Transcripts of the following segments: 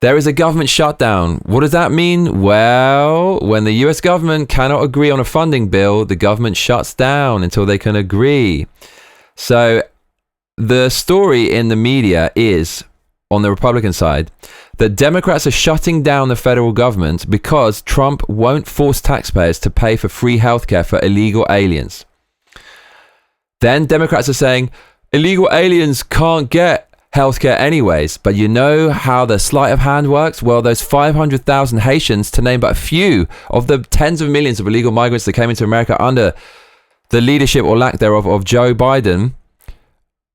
There is a government shutdown. What does that mean? Well, when the US government cannot agree on a funding bill, the government shuts down until they can agree. So the story in the media is, on the Republican side, that Democrats are shutting down the federal government because Trump won't force taxpayers to pay for free healthcare for illegal aliens. Then Democrats are saying illegal aliens can't get healthcare anyways, but you know how the sleight of hand works? Well, those 500,000 Haitians, to name but a few of the tens of millions of illegal migrants that came into America under the leadership or lack thereof of Joe Biden,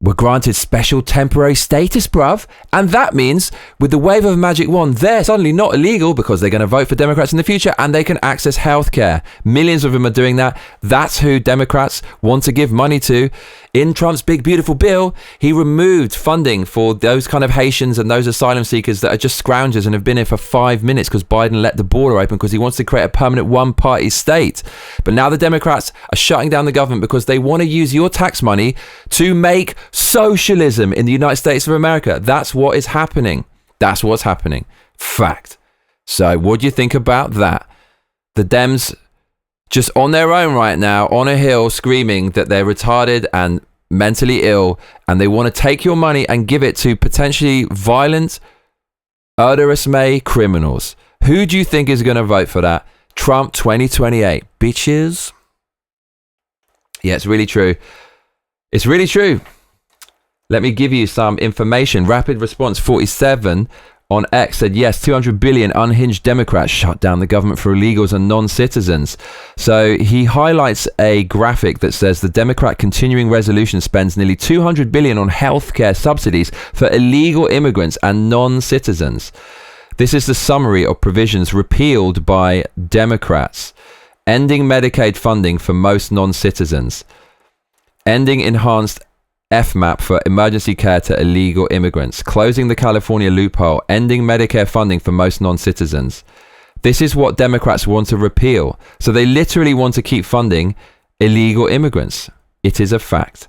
were granted special temporary status, bruv. And that means with the wave of a magic wand, they're suddenly not illegal because they're going to vote for Democrats in the future and they can access healthcare. Millions of them are doing that. That's who Democrats want to give money to. In Trump's big, beautiful bill, he removed funding for those kind of Haitians and those asylum seekers that are just scroungers and have been here for 5 minutes because Biden let the border open because he wants to create a permanent one-party state. But now the Democrats are shutting down the government because they want to use your tax money to make socialism in the United States of America. That's what is happening. That's what's happening. Fact. So what do you think about that? The Dems just on their own right now, on a hill, screaming that they're retarded and mentally ill, and they want to take your money and give it to potentially violent, murderous May criminals. Who do you think is going to vote for that? Trump 2028. Bitches. Yeah, it's really true. It's really true. Let me give you some information. Rapid Response 47 on X said, yes, 200 billion unhinged Democrats shut down the government for illegals and non-citizens. So he highlights a graphic that says the Democrat continuing resolution spends nearly 200 billion on healthcare subsidies for illegal immigrants and non-citizens. This is the summary of provisions repealed by Democrats. Ending Medicaid funding for most non-citizens. Ending enhanced FMAP for emergency care to illegal immigrants, closing the California loophole, ending Medicare funding for most non-citizens. This is what Democrats want to repeal. So they literally want to keep funding illegal immigrants. It is a fact.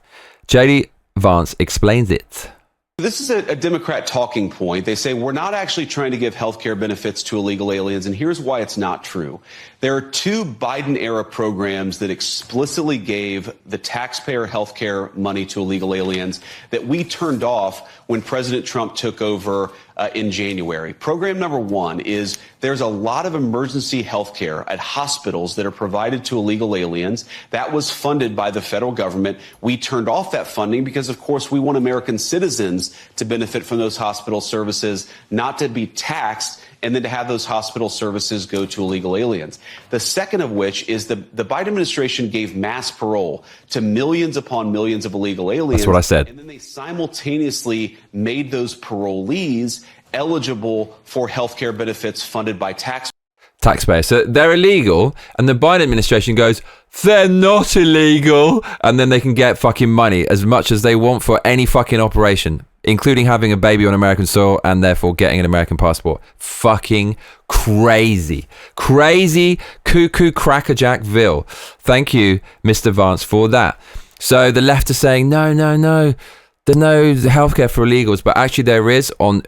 JD Vance explains it. This is a Democrat talking point. They say we're not actually trying to give health care benefits to illegal aliens, and here's why it's not true. There are two Biden-era programs that explicitly gave the taxpayer health care money to illegal aliens that we turned off when President Trump took over in January. Program number one is there's a lot of emergency health care at hospitals that are provided to illegal aliens. That was funded by the federal government. We turned off that funding because, of course, we want American citizens to benefit from those hospital services, not to be taxed and then to have those hospital services go to illegal aliens. The second of which is the Biden administration gave mass parole to millions upon millions of illegal aliens. That's what I said. And then they simultaneously made those parolees eligible for health care benefits funded by taxpayers. So they're illegal, and the Biden administration goes, they're not illegal, and then they can get fucking money as much as they want for any fucking operation, including having a baby on American soil and therefore getting an American passport. Fucking crazy. Crazy cuckoo crackerjackville. Thank you, Mr. Vance, for that. So the left is saying, no, there's no healthcare for illegals, but actually there is on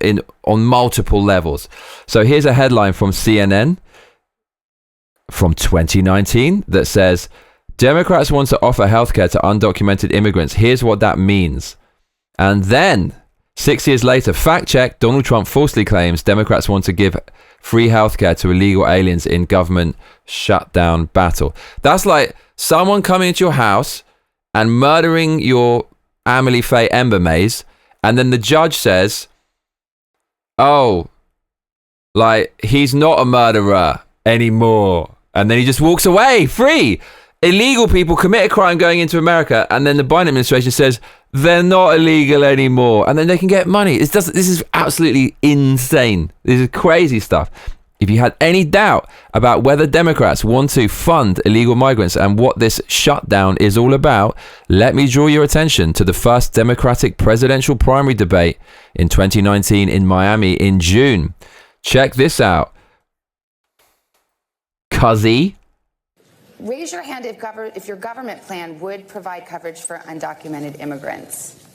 multiple levels. So here's a headline from CNN from 2019 that says, Democrats want to offer healthcare to undocumented immigrants. Here's what that means. And then 6 years later, fact check, Donald Trump falsely claims Democrats want to give free healthcare to illegal aliens in government shutdown battle. That's like someone coming into your house and murdering your Amelie Faye Ember Mays, and then the judge says, oh, like, he's not a murderer anymore. And then he just walks away free. Illegal people commit a crime going into America, and then the Biden administration says they're not illegal anymore, and then they can get money. This is absolutely insane. This is crazy stuff. If you had any doubt about whether Democrats want to fund illegal migrants and what this shutdown is all about, let me draw your attention to the first Democratic presidential primary debate in 2019 in Miami in June. Check this out. Cuzzy. Raise your hand if your government plan would provide coverage for undocumented immigrants.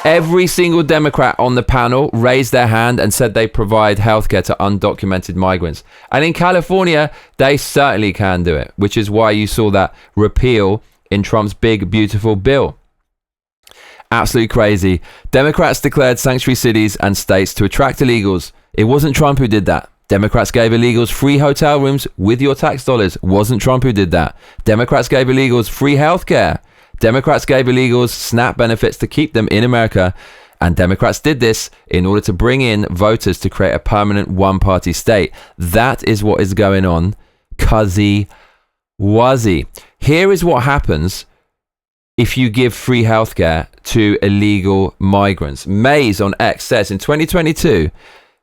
Every single Democrat on the panel raised their hand and said they provide healthcare to undocumented migrants. And in California, they certainly can do it, which is why you saw that repeal in Trump's big, beautiful bill. Absolutely crazy. Democrats declared sanctuary cities and states to attract illegals. It wasn't Trump who did that. Democrats gave illegals free hotel rooms with your tax dollars. Wasn't Trump who did that. Democrats gave illegals free healthcare. Democrats gave illegals SNAP benefits to keep them in America. And Democrats did this in order to bring in voters to create a permanent one-party state. That is what is going on. Cuzzy wuzzy. Here is what happens if you give free healthcare to illegal migrants. Mays on X says in 2022,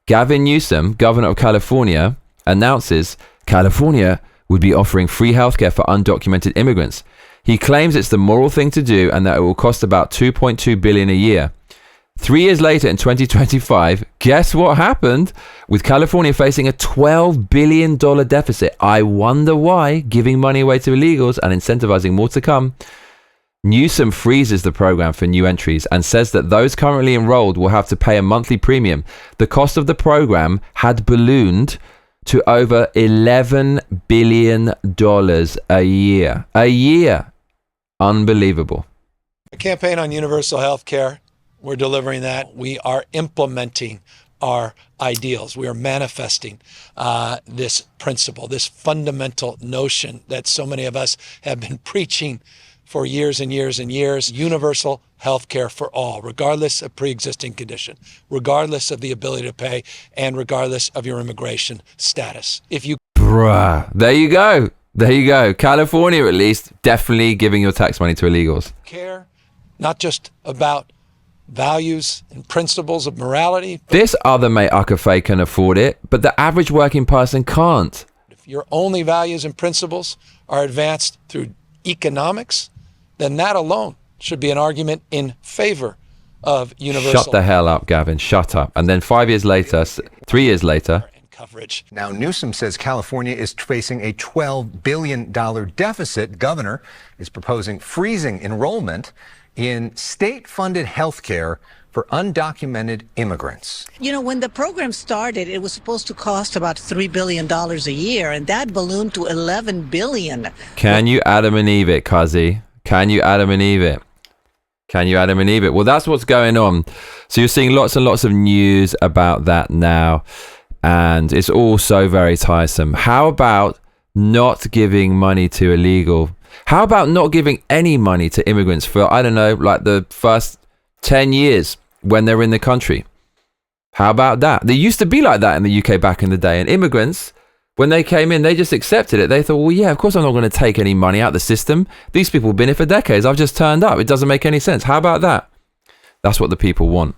Gavin Newsom, governor of California, announces California would be offering free healthcare for undocumented immigrants. He claims it's the moral thing to do and that it will cost about $2.2 billion a year. 3 years later, in 2025, guess what happened? With California facing a $12 billion deficit. I wonder why, giving money away to illegals and incentivizing more to come. Newsom freezes the program for new entries and says that those currently enrolled will have to pay a monthly premium. The cost of the program had ballooned to over $11 billion a year. A year. Unbelievable. A campaign on universal health care. We're delivering that. We are implementing our ideals. We are manifesting this principle, this fundamental notion that so many of us have been preaching for years and years and years. Universal health care for all, regardless of pre-existing condition, regardless of the ability to pay, and regardless of your immigration status. If you... Bruh, there you go. There you go. California, at least, definitely giving your tax money to illegals. Care, not just about values and principles of morality. This other mate Akafay can afford it, but the average working person can't. If your only values and principles are advanced through economics, then that alone should be an argument in favor of universal. Shut the hell up, Gavin. Shut up. And then 3 years later, coverage. Now, Newsom says California is facing a $12 billion deficit. Governor is proposing freezing enrollment in state-funded health care for undocumented immigrants. You know, when the program started, it was supposed to cost about $3 billion a year, and that ballooned to $11 billion. Can you Adam and Eve it, Cuzzy? Can you Adam and Eve it? Can you Adam and Eve it? Well, that's what's going on. So you're seeing lots and lots of news about that now. And it's all so very tiresome. How about not giving money to illegal? How about not giving any money to immigrants for, I don't know, like the first 10 years when they're in the country? How about that? They used to be like that in the UK back in the day. And immigrants, when they came in, they just accepted it. They thought, well, yeah, of course I'm not going to take any money out of the system. These people have been here for decades. I've just turned up. It doesn't make any sense. How about that? That's what the people want.